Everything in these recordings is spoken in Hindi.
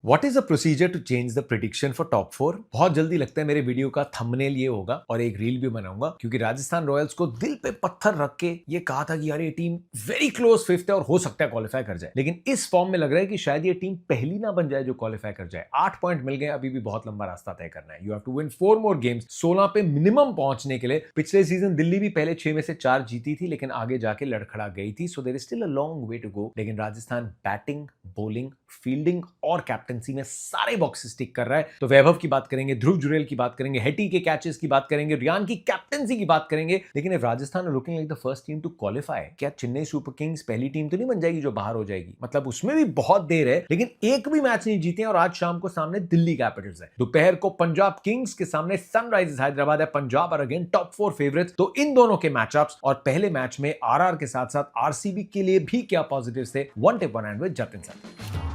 What is the procedure to change the prediction for top 4? बहुत जल्दी लगता है मेरे वीडियो का थंबनेल ये होगा और एक रील भी बनाऊंगा क्योंकि राजस्थान रॉयल्स को दिल पे पत्थर रख के ये कहा था कि यार ये टीम वेरी क्लोज फिफ्थ है और हो सकता है क्वालिफाई कर जाए, लेकिन इस फॉर्म में लग रहा है कि शायद ये टीम पहली ना बन जाए जो क्वालिफाई कर जाए। 8 पॉइंट मिल गए, अभी भी बहुत लंबा रास्ता तय करना है। You have to win 4 more games 16 पे मिनिमम पहुंचने के लिए। पिछले सीजन दिल्ली भी पहले 6 में से 4 जीती थी लेकिन आगे जाके लड़खड़ा गई थी, so there is still a long way to go. लेकिन राजस्थान बैटिंग, बॉलिंग, फील्डिंग और कैप्टनसी में सारे बॉक्सेस टिक कर रहा है। तो वैभव की बात करेंगे, ध्रुव जुरेल की बात करेंगे, हेटी के कैचेस की बात करेंगे, रियान की कैप्टनसी की बात करेंगे। लेकिन if Rajasthan are looking like the first team to qualify, क्या चेन्नई सुपर किंग्स पहली टीम तो नहीं बन जाएगी जो बाहर हो जाएगी? मतलब उसमें भी बहुत देर है, लेकिन एक भी मैच नहीं जीते और आज शाम को सामने दिल्ली कैपिटल्स है। दोपहर को पंजाब किंग्स के सामने सनराइजर्स हैदराबाद है। पंजाब और अगेन टॉप 4 फेवरेट्स। तो इन दोनों के मैचअप्स और पहले मैच में आरआर के साथ साथ आरसीबी के लिए भी क्या पॉजिटिव्स थे, one tip one hand with Jatin sir.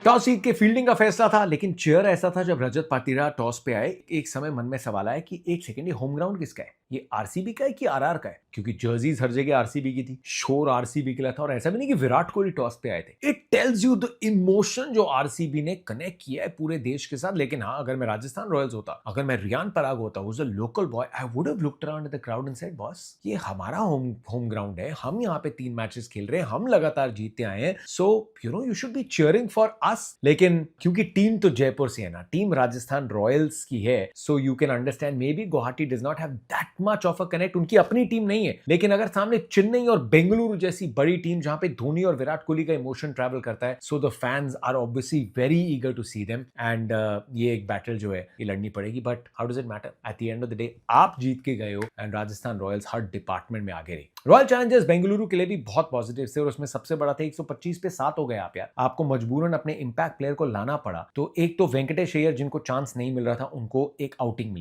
Toss जीत के फील्डिंग का फैसला था, लेकिन चेयर ऐसा था जब रजत पाटीदार टॉस पे आए, एक समय मन में सवाल आया कि एक सेकंड, ये होम ग्राउंड किसका है? ये आरसीबी का है कि आरआर का है? क्योंकि जर्सीज हर जगह आरसीबी की थी, शोर आरसीबी के लिए था और ऐसा भी नहीं कि विराट कोहली टॉस पे आए थे। It tells you the emotion जो आरसीबी ने कनेक्ट किया है पूरे देश के साथ। लेकिन हाँ, अगर मैं राजस्थान रॉयल्स होता, अगर मैं रियान पराग होता, was a local boy, I would have looked around the crowd and said, boss ये हमारा होम ग्राउंड है, हम यहाँ पे 3 मैचेस खेल रहे हैं, हम लगातार जीतते आए हैं, so you know you should be cheering for us. लेकिन क्योंकि टीम तो जयपुर से है ना, टीम राजस्थान रॉयल्स की है, so you can understand may be Guwahati does not have that much of a connect, उनकी अपनी टीम नहीं है। लेकिन अगर सामने चेन्नई और बेंगलुरु जैसी बड़ी टीम जहां पे धोनी और विराट कोहली का इमोशन ट्रैवल करता है, so the fans are obviously very eager to see them and ये एक बैटल जो है ये लड़नी पड़ेगी। But how does it matter? At the end of the day आप जीत के गए हो एंड राजस्थान रॉयल्स हर डिपार्टमेंट में आगे रही। रॉयल चैलेंजर्स बेंगलुरु के लिए भी बहुत पॉजिटिव थे और उसमें सबसे बड़ा था 125 पे 7 हो गए आप यार। आपको मजबूरन अपने इंपैक्ट प्लेयर को लाना पड़ा। तो एक तो वेंकटेश अय्यर जिनको चांस नहीं मिल रहा था, उनको एक आउटिंग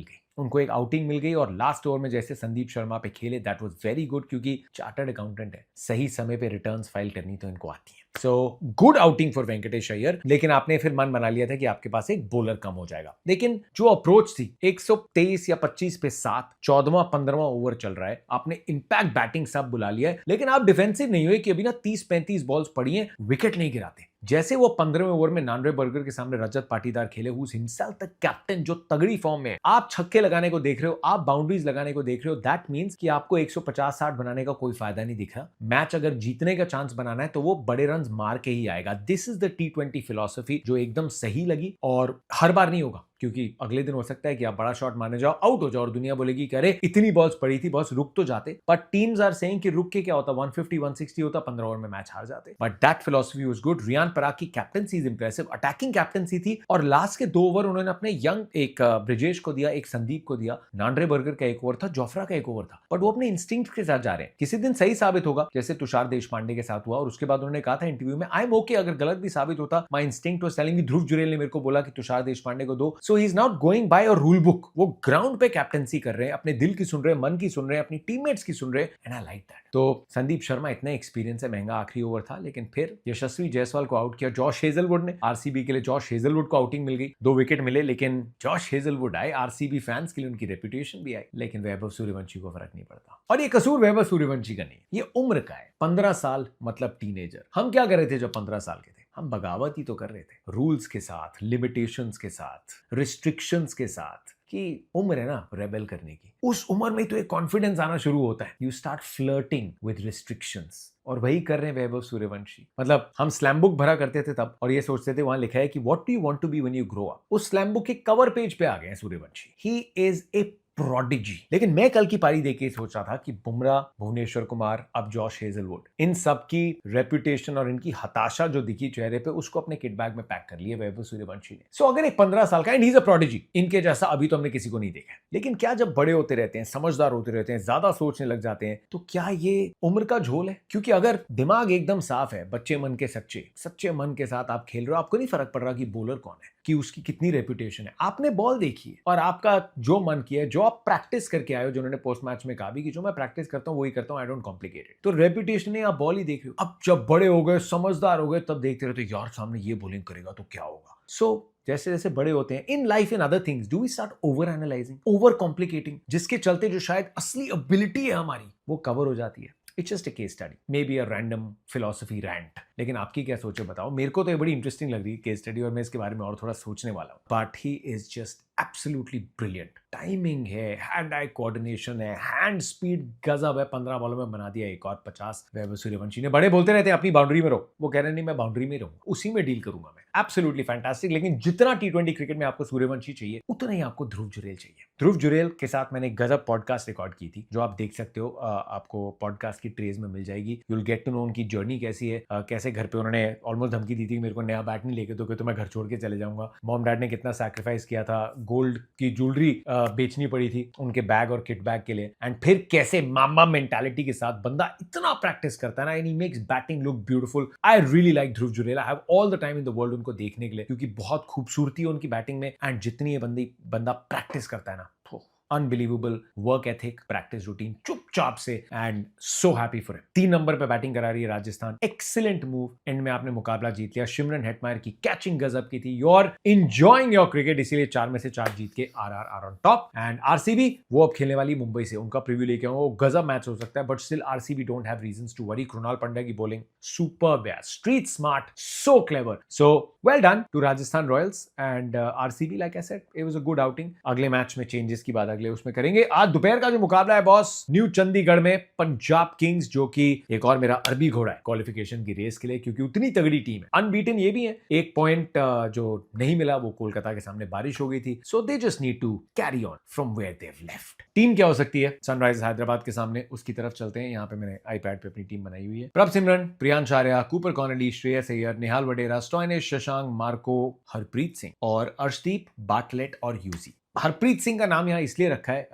मिल गई और लास्ट ओवर में जैसे संदीप शर्मा पे खेले, दैट वाज वेरी गुड क्योंकि चार्टर्ड अकाउंटेंट है, सही समय पे रिटर्न्स फाइल करनी तो इनको आती है। So good outing for Venkatesh Iyer. लेकिन आपने फिर मन बना लिया था कि आपके पास एक बॉलर कम हो जाएगा। लेकिन जो अप्रोच थी 123 या 25 पे 7, 14वां 15वां ओवर चल रहा है, आपने इंपैक्ट बैटिंग सब बुला लिया है, लेकिन आप डिफेंसिव नहीं हुए कि अभी ना 30-35 बॉल्स पड़ी हैं, विकेट नहीं गिराते। जैसे वो 15वें ओवर में नांड्रे बर्गर के सामने रजत पाटीदार खेले, who is himself the captain, जो तगड़ी फॉर्म में है, आप छक्के लगाने को देख रहे हो, आप बाउंड्रीज लगाने को देख रहे हो, दैट मींस कि आपको 150-60 बनाने का कोई फायदा नहीं दिख रहा। मैच अगर जीतने का चांस बनाना है तो वो बड़े रन मार के ही आएगा। This is the T20 philosophy जो एकदम सही लगी और हर बार नहीं होगा क्योंकि अगले दिन हो सकता है कि आप बड़ा शॉट मारने जाओ, आउट हो जाओ और दुनिया बोलेगी कि अरे इतनी बॉल्स पड़ी थी, बॉस रुक तो जाते। बट टीम्स आर सेइंग कि रुक के क्या होता, 150-160 होता, 15 ओवर में मैच हार जाते। But that philosophy was good. Riyan Parag की captaincy is impressive, attacking captaincy थी और लास्ट के 2 ओवर उन्होंने अपने यंग एक ब्रिजेश को दिया, एक संदीप को दिया, नांड्रे बर्गर का 1 ओवर था, जोफ्रा का 1 ओवर था। बट वो अपने इंस्टिंक्ट के साथ जा रहे हैं। किसी दिन सही साबित होगा, जैसे तुषार देशपांडे के साथ हुआ और उसके बाद उन्होंने कहा था इंटरव्यू में, आई एम ओके, अगर गलत भी साबित होता, my instinct was telling me, Dhruv Jurel ने मेरे को बोला कि तुषार देशपांडे को दो, so he is not going by a rule book. वो ग्राउंड पे कैप्टनसी कर रहे हैं, अपने दिल की सुन रहे हैं, मन की सुन रहे हैं, अपनी टीममेट्स की सुन रहे हैं, एंड आई लाइक दैट। तो संदीप शर्मा इतना एक्सपीरियंस है, महंगा आखिरी ओवर था, लेकिन फिर यशस्वी जायसवाल को आउट किया जॉश हेजलवुड ने। आरसीबी के लिए जॉश हेजलवुड को आउटिंग मिल गई, 2 विकेट मिले, लेकिन जॉश हेजलवुड आए, आरसीबी फैंस के लिए उनकी रेपुटेशन भी आई, लेकिन वैभव सूर्यवंशी को फर्क नहीं पड़ता। और ये कसूर वैभव सूर्यवंशी का नहीं, ये उम्र का है। 15 साल मतलब टीनेजर। हम क्या कर रहे थे जब 15 साल के थे? हम बगावत ही तो कर रहे थे, रूल्स के साथ, लिमिटेशंस के साथ, रिस्ट्रिक्शंस के साथ, कि उम्र है ना रेबेल करने की। उस उम्र में तो एक कॉन्फिडेंस आना शुरू होता है, you start flirting with restrictions, और वही कर रहे हैं वैभव सूर्यवंशी। मतलब हम स्लैम बुक भरा करते थे तब और ये सोचते थे, वहां लिखा है कि what do you want to be when you grow up. उस स्लैम बुक के कवर पेज पे आ गए हैं Suryavanshi. He is a prodigy. लेकिन मैं कल की पारी देख के सोच रहा था कि बुमराह, भुवनेश्वर कुमार, अब जॉश हेजलवुड, इन सब की रेपुटेशन और इनकी हताशा जो दिखी चेहरे पे, उसको अपने किट बैग में पैक कर लिया वैभव सूर्यवंशी ने। सो अगर एक 15 साल का, and he is a prodigy, इनके जैसा अभी तो हमने किसी को नहीं देखा। लेकिन क्या जब बड़े होते रहते हैं, समझदार होते रहते हैं, ज्यादा सोचने लग जाते हैं, तो क्या ये उम्र का झोल है? क्योंकि अगर दिमाग एकदम साफ है, बच्चे मन के सच्चे मन के साथ आप खेल रहे हो, आपको नहीं फर्क पड़ रहा कि बॉलर कौन है, कि उसकी कितनी रेपुटेशन है। आपने बॉल देखी है और आपका जो मन किया है, जो आप प्रैक्टिस करके आए हो, जिन्होंने पोस्ट मैच में कहा भी कि जो मैं प्रैक्टिस करता हूं वही करता हूं, आई डोंट कॉम्प्लिकेट इट। तो रेपुटेशन है, आप बॉल ही देख रहे हो। अब जब बड़े हो गए, समझदार हो गए, तब देखते रहते यार सामने ये बॉलिंग करेगा तो क्या होगा, सो जैसे जैसे बड़े होते हैं in life in other things do we start over analyzing, over complicating, जिसके चलते जो शायद असली एबिलिटी है हमारी वो कवर हो जाती है। It's just a case study, maybe a random philosophy rant. लेकिन आपकी क्या सोच है बताओ? मेरे को तो ये बड़ी इंटरेस्टिंग लग रही है केस स्टडी और मैं इसके बारे में और थोड़ा सोचने वाला हूं। But he is just absolutely brilliant. Timing है, हैंड आई कोऑर्डिनेशन है, हैंड स्पीड गजब है। 15 बॉलों में बना दिया एक और 50। वैभव सूर्यवंशी ने, बड़े बोलते रहते हैं अपनी बाउंड्री में रहो, वो कह रहे नहीं मैं बाउंड्री में रहूंगा, उसी में डील करूंगा मैं। Absolutely fantastic. लेकिन जितना टी20 क्रिकेट में आपको सूर्यवंशी चाहिए उतना ही आपको ध्रुव जुरेल चाहिए। ध्रुव जुरेल के साथ मैंने एक गजब पॉडकास्ट रिकॉर्ड की थी जो आप देख सकते हो, आपको पॉडकास्ट की ट्रेज में मिल जाएगी। You will get to know उनकी जर्नी कैसी है, कैसे घर पे उन्होंने ऑलमोस्ट धमकी दी थी मेरे को नया बैट नहीं लेके दोगे तो मैं घर छोड़ के चले जाऊंगा। मॉम डैड ने कितना सैक्रिफाइस किया था, गोल्ड की ज्वेलरी बेचनी पड़ी थी उनके बैग और किट बैग के लिए, एंड फिर कैसे मामा मेंटालिटी के साथ बंदा इतना प्रैक्टिस करता है ना, and he makes batting look beautiful. I really like Dhruv Jurel, I have all the time in the world उनको देखने के लिए, क्योंकि बहुत खूबसूरती है उनकी बैटिंग में, एंड जितनी ये बंदा प्रैक्टिस करता है ना, unbelievable work ethic, practice routine, चुपचाप से, and so happy for him. 3 number पे बैटिंग करा रही है राजस्थान, एक्सीलेंट मूव, एंड में आपने मुकाबला जीत लिया। सिमरन हेटमायर की कैचिंग गजब की थी। You are enjoying your cricket, इसीलिए 4 में से 4 जीत के RR are on top. And RCB वो अब खेलने वाली मुंबई से, उनका प्रीव्यू लेके आऊंगा, वो गजब मैच हो सकता है, but still RCB don't have reasons to worry. Krunal Pandya की बॉलिंग सुपर्ब है, street smart, so clever, so well done to Rajasthan Royals and RCB. Like I said, it was a good outing. अगले मैच में चेंजेस की बात अगले उसमें करेंगे। आज दोपहर का जो मुकाबला है बॉस, न्यू चंडीगढ़ में पंजाब किंग्स, जो कि एक और मेरा अरबी घोड़ा है क्वालिफिकेशन की रेस के लिए, क्योंकि उतनी तगड़ी टीम है। अनबीटन ये भी है, एक पॉइंट जो नहीं मिला वो कोलकाता के सामने बारिश हो गई थी, so they just need to carry on from where they have left. Team क्या हो सकती है सनराइजर्स हैदराबाद के सामने, उसकी तरफ चलते हैं। यहाँ पे मैंने आईपैड पे अपनी टीम बनाई हुई है। प्रभ सिमरन, प्रियांश आर्या, कूपर कॉनली, श्रेयस अय्यर, निहाल वडेरा, स्टॉइनिस, शशांक, मार्को, हरप्रीत सिंह और अर्शदीप, बाटलेट और यूजी। हरप्रीत सिंह का नाम यहाँ इसलिए रखा है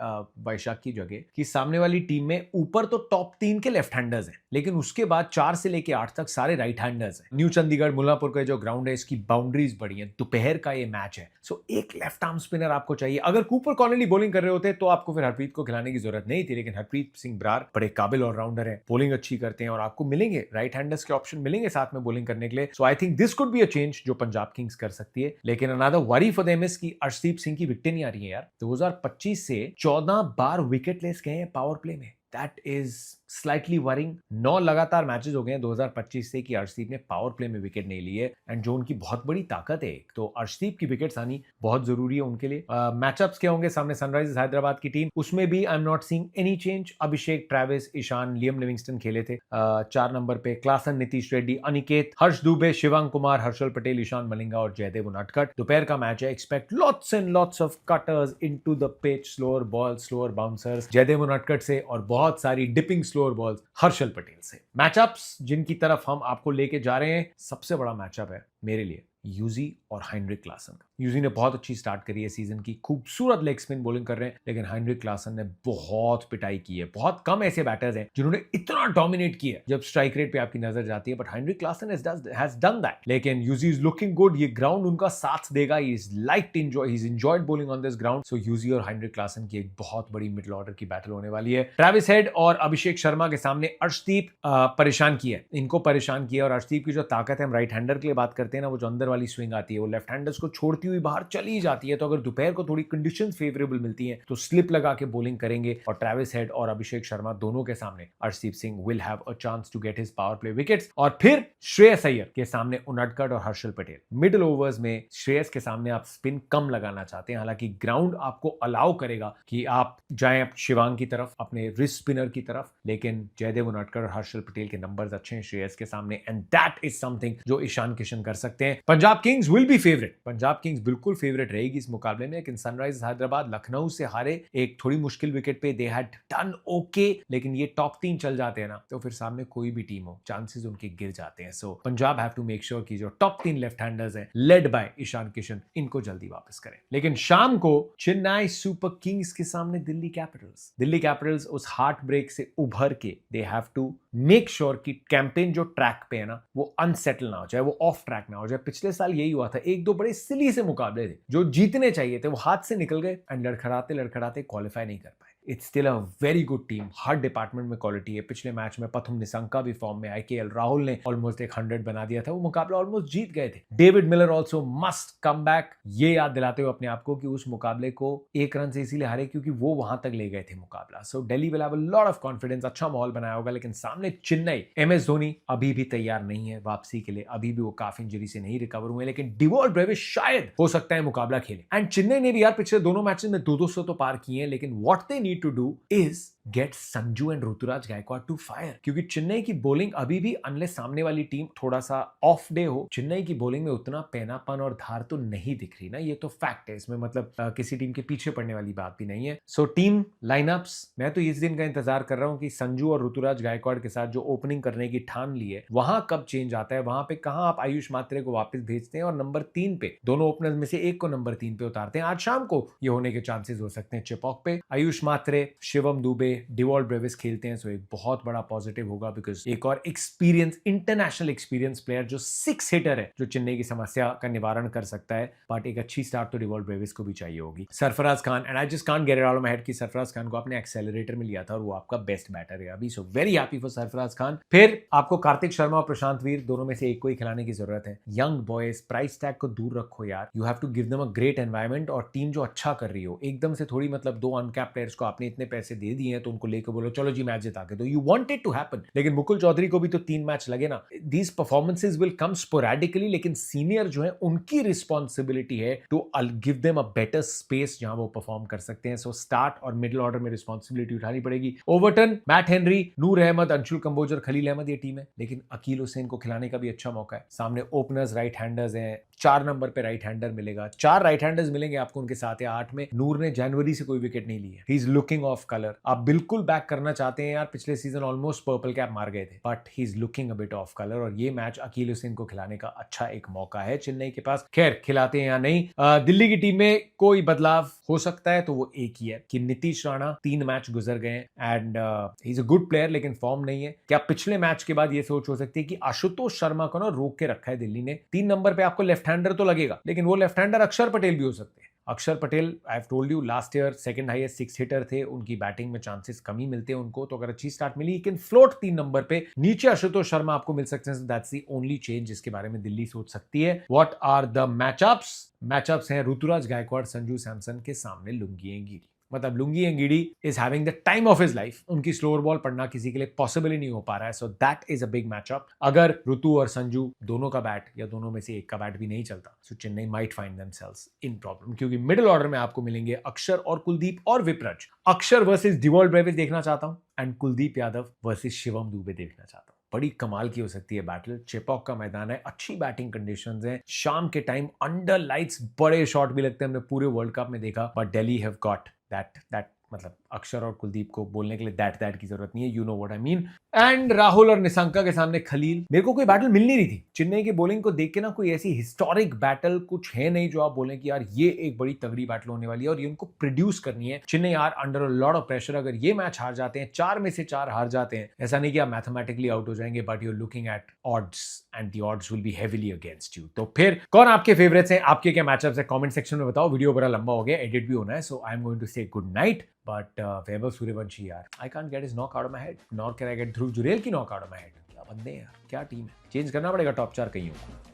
वैशाख की जगह, कि सामने वाली टीम में ऊपर तो टॉप 3 के लेफ्ट हैंडर्स हैं, लेकिन उसके बाद 4 से लेके 8 तक सारे राइट हैंडर्स हैं। न्यू चंडीगढ़ मुल्लापुर का जो ग्राउंड है, इसकी बाउंड्रीज बड़ी हैं, दोपहर का ये मैच है, सो एक लेफ्ट आर्म स्पिनर आपको चाहिए। अगर कूपर कॉनली बॉलिंग कर रहे होते तो आपको फिर हरप्रीत को खिलाने की जरूरत नहीं थी, लेकिन हरप्रीत सिंह ब्रार बड़े काबिल ऑलराउंडर है, बॉलिंग अच्छी करते हैं और आपको मिलेंगे राइट हैंडर्स के ऑप्शन मिलेंगे साथ में बॉलिंग करने के लिए। So I think this could be a change जो पंजाब किंग्स कर सकती है। लेकिन another worry for them is कि अर्शदीप सिंह की विकेट नहीं आ रही है यार। 2025 से 14 बार विकेट लेस गए हैं पावर प्ले में। That is slightly worrying. 9 लगातार मैचेस हो गए हैं 2025 से कि अर्शदीप ने पावर प्ले में विकेट नहीं ली है, एंड जो उनकी बहुत बड़ी ताकत है, तो अर्शदीप की विकेट्स आनी बहुत जरूरी है उनके लिए। मैचअप्स क्या होंगे सामने सनराइजर्स हैदराबाद की टीम, उसमें भी I am not seeing any change. Abhishek, Travis, Ishan, Liam Livingstone खेले थे 4 नंबर पे, क्लासन, नीतीश रेड्डी, अनिकेत, हर्ष दुबे, शिवांग कुमार, हर्षल पटेल, ईशान मलिंगा और जयदेव उनादकट। दोपहर का मैच है, expect lots and lots of cutters into the pitch, slower ball, slower bouncers Jaydev Unadkat से, और बहुत सारी dipping slower balls Harshal Patel से। मैचअप्स जिनकी तरफ हम आपको लेके जा रहे हैं, सबसे बड़ा मैचअप है मेरे लिए यूजी और हाइनरिक क्लासन। यूजी ने बहुत अच्छी स्टार्ट करी है सीजन की, खूबसूरत लेग स्पिन बॉलिंग कर रहे हैं, लेकिन हाइनरिक क्लासन ने बहुत पिटाई की है। बहुत कम ऐसे बैटर्स हैं जिन्होंने इतना डोमिनेट किया जब स्ट्राइक रेट पे आपकी नजर जाती है, but Heinrich Klaasen has done that. लेकिन यूजी इज लुकिंग गुड, ये ग्राउंड उनका साथ देगा, he is like enjoy, he is enjoyed bowling on this ground. So Yuzi और हाइनरिक क्लासन की एक बहुत बड़ी मिडिल ऑर्डर की बैटल होने वाली है। ट्रेविस हेड और अभिषेक शर्मा के सामने अर्शदीप परेशान किया है, इनको परेशान किया, और अर्शदीप की जो ताकत है, हम राइट हैंडर के लिए बात करते हैं ना, वो जो अंदर वाली स्विंग आती है वो लेफ्ट हैंडर्स को छोड़ती हुई बाहर चली जाती है। तो अगर दोपहर को थोड़ी कंडीशंस फेवरेबल मिलती हैं तो स्लिप लगा के बॉलिंग करेंगे, और ट्रेविस हेड और अभिषेक शर्मा दोनों के सामने Arshdeep Singh will have a chance to get his power play wickets. और फिर श्रेयस अय्यर के सामने उनादकट और हर्षल पटेल। मिडिल ओवर्स में श्रेयस के सामने आप स्पिन कम लगाना चाहते हैं, हालांकि ग्राउंड आपको अलाउ करेगा कि आप जाएं शिवांग की तरफ, अपने रिस्ट स्पिनर की तरफ, लेकिन जयदेव उनादकट और हर्षल पटेल के नंबर्स अच्छे हैं श्रेयस के सामने, एंड दैट इज समथिंग जो ईशान किशन कर सकते हैं। Punjab Kings will be favourite, Punjab Kings बिल्कुल फेवरेट रहेगी इस मुकाबले में, लेकिन सनराइजर्स हैदराबाद लखनऊ से हारे एक थोड़ी मुश्किल विकेट पे, दे हैड डन ओके, लेकिन ये टॉप 3 चल जाते हैं ना, तो फिर सामने कोई भी टीम हो चांसेस उनके गिर जाते हैं। So Punjab have to make sure कि जो टॉप 3 लेफ्ट हैंडर्स हैं लेड बाय ईशान किशन, इनको जल्दी वापस करें। लेकिन शाम को चेन्नई सुपर किंग्स के सामने दिल्ली कैपिटल्स उस हार्ट ब्रेक से उभर के they have to make sure कि कैंपेन जो ट्रैक पे है ना वो अनसेटल ना हो जाए, वो ऑफ ट्रैक ना हो जाए। पिछले साल यही हुआ था, 1-2 बड़े सिली से मुकाबले थे जो जीतने चाहिए थे, वो हाथ से निकल गए, एंड लड़खड़ाते क्वालिफाई नहीं कर पाए। It's still a very good team, her department में क्वालिटी है। पिछले मैच में प्रथम निशंका भी फॉर्म में आए, केएल राहुल ने ऑलमोस्ट एक 100 बना दिया था, वो मुकाबला ऑलमोस्ट जीत गए थे। David Miller also must come back, ये याद दिलाते हुए अपने आप को कि उस मुकाबले को 1 रन से इसीलिए हारे क्योंकि वो वहां तक ले गए थे मुकाबला। So Delhi will have a lot of confidence, अच्छा माहौल बनाया होगा। लेकिन सामने चेन्नई, एमएस धोनी अभी भी तैयार नहीं है वापसी के लिए, अभी भी वो काफी इंजरी से नहीं रिकवर हुए, लेकिन डिवॉल्ट ब्रेविस शायद हो सकता है मुकाबला खेले। एंड चेन्नई ने भी यार पिछले दोनों मैचेस में 200 तो पार किए हैं, लेकिन what they need to do is get Sanju and Ruturaj Gaikwad to fire, क्योंकि चेन्नई की बॉलिंग अभी भी अनलेस सामने वाली टीम थोड़ा सा ऑफ डे हो, चेन्नई की बॉलिंग में उतना पैनापन और धार तो नहीं दिख रही ना, ये तो फैक्ट है। इसमें मतलब किसी टीम के पीछे पड़ने वाली बात भी नहीं है। सो टीम लाइनअप्स, मैं तो इस दिन का इंतजार कर रहा हूं कि संजू और ऋतुराज गायकवाड के साथ जो ओपनिंग करने की ठान ली है, वहां कब चेंज आता है, वहां पे कहां आप आयुष मात्रे को वापस भेजते हैं और नंबर 3 पे दोनों ओपनर्स में से एक को नंबर 3 पे उतारते हैं। आज शाम को ये होने के चांसेस हो सकते हैं चेपॉक पे। आयुष मात्रे, शिवम दुबे, डिवॉल्ट ब्रेविस खेलते हैं, सो एक बहुत बड़ा पॉजिटिव होगा, बिकॉज एक और एक्सपीरियंस, इंटरनेशनल एक्सपीरियंस प्लेयर जो 6 हिटर है, जो चेन्नई की समस्या का निवारण कर सकता है। बट एक अच्छी स्टार्ट तो डिवॉल्ट ब्रेविस को भी चाहिए होगी। Sarfaraz Khan, and I just can't get it out of my head कि सरफराज खान को आपने एक्सेलरेटर में लिया था और वो आपका बेस्ट बैटर है अभी। So very happy for Sarfaraz Khan. फिर आपको कार्तिक शर्मा और प्रशांत वीर दोनों में से एक को ही खिलाने की जरूरत है। यंग बॉयज, प्राइस टैग को दूर रखो यार, you have to give them a great environment, और टीम जो अच्छा कर रही हो एकदम से थोड़ी, मतलब 2 अनकैप प्लेयर्स को आपने इतने पैसे दे दिए हैं तो उनको लेकर बोलो चलो जी मैच जिता के दो। You want it to happen, लेकिन मुकुल चौधरी को भी तो 3 मैच लगे ना। These performances will come sporadically, लेकिन सीनियर जो है उनकी रिस्पॉन्सिबिलिटी है to give them a better space जहां वो परफॉर्म कर सकते हैं। सो स्टार्ट और मिडिल ऑर्डर में रिस्पॉन्सिबिलिटी उठानी पड़ेगी। Overton, Matt Henry, Noor Ahmad, Anshul कंबोजर, खलील अहमद, ये टीम है, लेकिन अकील हुसैन को खिलाने का भी अच्छा मौका है। सामने ओपनर्स राइट हैंडर्स हैं, 4 नंबर पे राइट हैंडर मिलेगा, 4 राइट हैंडर्स मिलेंगे आपको उनके साथ या 8 में। नूर ने जनवरी से कोई विकेट नहीं ली है, he is looking of colour. आप बिल्कुल बैक करना चाहते हैं यार, पिछले सीजन ऑलमोस्ट पर्पल कैप मार गए थे, but he is looking a bit of colour, और ये मैच अकील हुसैन को खिलाने का अच्छा एक मौका है चेन्नई के पास। खैर खिलाते हैं या नहीं, दिल्ली की टीम में कोई बदलाव हो सकता है तो वो एक ही है कि नीतीश राणा 3 मैच गुजर गए and he is a good player, लेकिन फॉर्म नहीं है। क्या पिछले मैच के बाद ये सोच हो सकती है कि आशुतोष शर्मा को ना रोक के रखा है दिल्ली ने? 3 नंबर पे आपको लेफ्ट हैंडर तो लगेगा, लेकिन वो लेफ्ट हैंडर अक्षर पटेल भी हो सकते हैं। Axar Patel, I have told you, last year second highest 6 hitter थे, उनकी बैटिंग में चांसेस कम ही मिलते हैं उनको, तो अगर अच्छी स्टार्ट मिली, कैन फ्लोट 3 नंबर पे, नीचे आशुतोष शर्मा आपको मिल सकते हैं। दैट्स द ओनली चेंज जिसके बारे में दिल्ली सोच सकती है। What are the matchups? Matchups हैं ऋतुराज गायकवाड़ संजू सैमसन के सामने लुंगी एंगीडी। मतलब Lungi Ngidi is having the time of his life, उनकी स्लोअर बॉल पढ़ना किसी के लिए पॉसिबल ही नहीं हो पा रहा है। So that is a big matchup. अगर ऋतु और संजू दोनों का बैट या दोनों में से एक का बैट भी नहीं चलता, so Chennai might find themselves in problem, क्योंकि मिडिल ऑर्डर में आपको मिलेंगे अक्षर और कुलदीप और विपरज। अक्षर वर्सेस डिवॉल्ट ब्रेविस देखना चाहता हूं, एंड कुलदीप यादव वर्सेस शिवम दुबे देखना चाहता हूं। बड़ी कमाल की हो सकती है बैटल। चेपॉक का मैदान है, अच्छी बैटिंग कंडीशंस हैं, शाम के टाइम अंडर लाइट्स बड़े शॉट भी लगते हैं, हमने पूरे वर्ल्ड कप में देखा। But Delhi have got that मतलब अक्षर और कुलदीप को बोलने के लिए दैट की जरूरत नहीं है, you know what I mean. And Rahul और निशंका के सामने खलील, मेरे को कोई बैटल मिल नहीं रही थी। चेन्नई की बॉलिंग को देख के ना कोई ऐसी हिस्टोरिक बैटल कुछ है नहीं जो आप बोलें कि यार ये एक बड़ी तगड़ी बैटल होने वाली है और ये उनको प्रोड्यूस करनी है। Chennai are under a lot of pressure. अगर ये मैच हार जाते हैं, 4 में से 4 हार जाते हैं, ऐसा नहीं कि आप मैथमेटिकली आउट हो जाएंगे, but you are looking at odds and the odds will be heavily against you. तो फिर कौन आपके फेवरेट्स हैं, आपके क्या मैचअप्स है, कमेंट सेक्शन में बताओ। वीडियो बड़ा लंबा हो गया, एडिट भी होना है, so I am going to say good night. But Vaibhav Suryavanshi यार, I can't get his knock out of my head, nor can I get Dhruv Jurel की knock out of my head. क्या बंदे हैं यार, क्या टीम है। चेंज करना पड़ेगा टॉप 4 कईयों को।